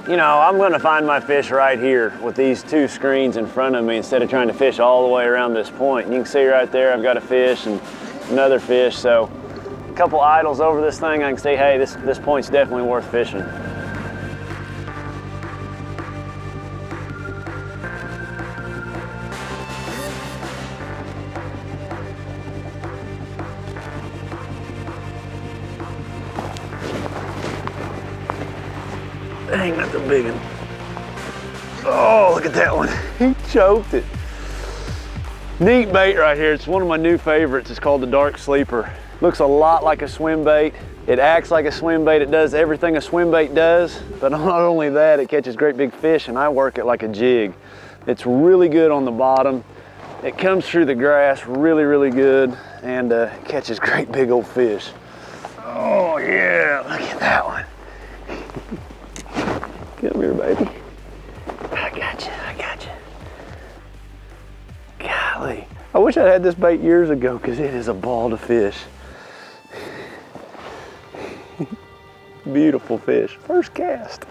You know, I'm gonna find my fish right here with these two screens in front of me instead of trying to fish all the way around this point. And you can see right there, I've got a fish and another fish. So a couple idles over this thing, I can say, hey, this point's definitely worth fishing. Dang, that's a big one. Oh, look at that one. He choked it. Neat bait right here. It's one of my new favorites. It's called the dark sleeper. Looks a lot like a swim bait. It acts like a swim bait. It does everything a swim bait does, but not only that, it catches great big fish, and I work it like a jig. It's really good on the bottom. It comes through the grass really, really good, and catches great big old fish. Oh yeah, look at that one. Come here, baby. I got you, I got you. Golly, I wish I had this bait years ago because it is a ball to fish. Beautiful fish, first cast.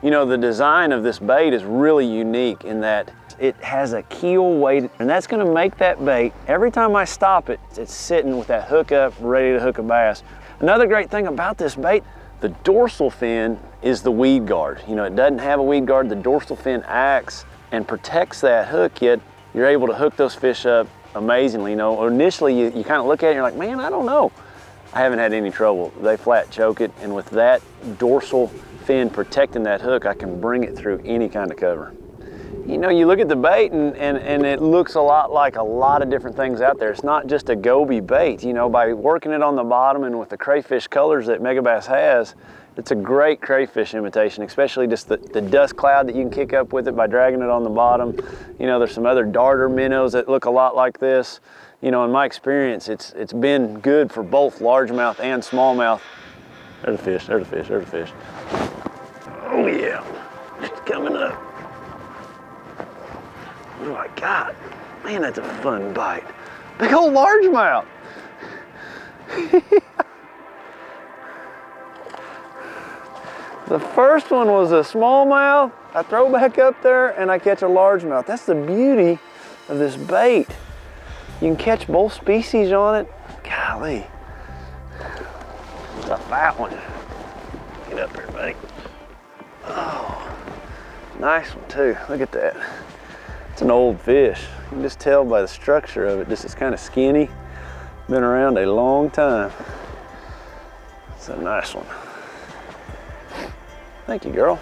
You know, the design of this bait is really unique in that it has a keel weight, and that's gonna make that bait, every time I stop it, it's sitting with that hook up, ready to hook a bass. Another great thing about this bait, the dorsal fin is the weed guard. You know, it doesn't have a weed guard. The dorsal fin acts and protects that hook, yet you're able to hook those fish up amazingly. You know, initially you kind of look at it and you're like, man, I don't know. I haven't had any trouble. They flat choke it, and with that dorsal fin protecting that hook, I can bring it through any kind of cover. You know, you look at the bait and it looks a lot like a lot of different things out there. It's not just a goby bait. You know, by working it on the bottom and with the crayfish colors that Megabass has, it's a great crayfish imitation, especially just the dust cloud that you can kick up with it by dragging it on the bottom. You know, there's some other darter minnows that look a lot like this. You know, in my experience, it's been good for both largemouth and smallmouth. There's a fish, there's a fish, there's a fish. Oh yeah, it's coming up. What do I got? Man, that's a fun bite. Big old largemouth. The first one was a smallmouth. I throw back up there and I catch a largemouth. That's the beauty of this bait. You can catch both species on it. Golly. It's a fat one. Get up here, buddy. Oh, nice one too. Look at that. It's an old fish. You can just tell by the structure of it. This is kind of skinny. Been around a long time. It's a nice one. Thank you, girl.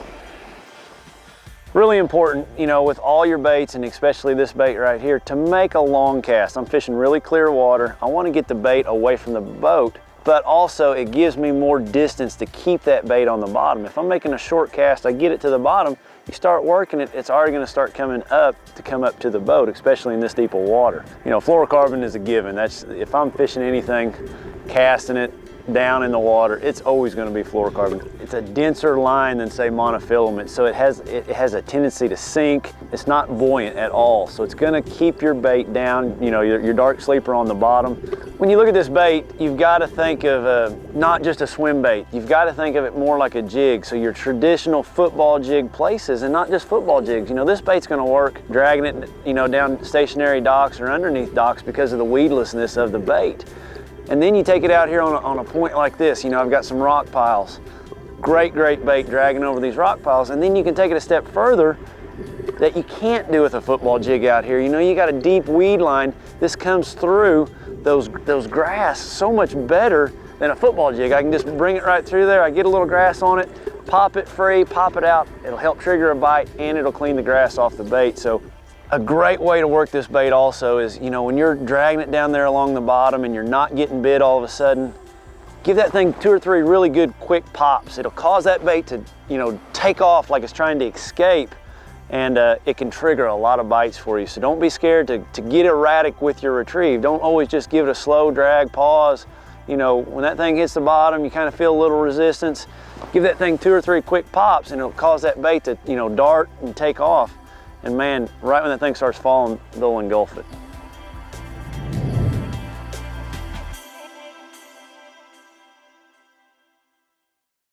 Really important, you know, with all your baits, and especially this bait right here, to make a long cast. I'm fishing really clear water. I want to get the bait away from the boat, but also it gives me more distance to keep that bait on the bottom. If I'm making a short cast, I get it to the bottom, you start working it, it's already gonna start coming up to come up to the boat, especially in this deep of water. You know, fluorocarbon is a given. That's, if I'm fishing anything, casting it down in the water, it's always gonna be fluorocarbon. It's a denser line than say monofilament, so it has a tendency to sink. It's not buoyant at all, so it's gonna keep your bait down, you know, your dark sleeper on the bottom. When you look at this bait, you've gotta think of not just a swim bait. You've gotta think of it more like a jig. So your traditional football jig places, and not just football jigs. You know, this bait's gonna work dragging it, you know, down stationary docks or underneath docks because of the weedlessness of the bait. And then you take it out here on a point like this. You know, I've got some rock piles. Great, great bait dragging over these rock piles. And then you can take it a step further that you can't do with a football jig out here. You know, you got a deep weed line. This comes through those grass so much better than a football jig. I can just bring it right through there. I get a little grass on it, pop it free, pop it out. It'll help trigger a bite, and it'll clean the grass off the bait. So a great way to work this bait also is, you know, when you're dragging it down there along the bottom and you're not getting bit all of a sudden, give that thing 2 or 3 really good quick pops. It'll cause that bait to, you know, take off like it's trying to escape, and it can trigger a lot of bites for you. So don't be scared to get erratic with your retrieve. Don't always just give it a slow drag, pause. You know, when that thing hits the bottom, you kind of feel a little resistance. Give that thing 2 or 3 quick pops, and it'll cause that bait to, you know, dart and take off. And man, right when that thing starts falling, they'll engulf it.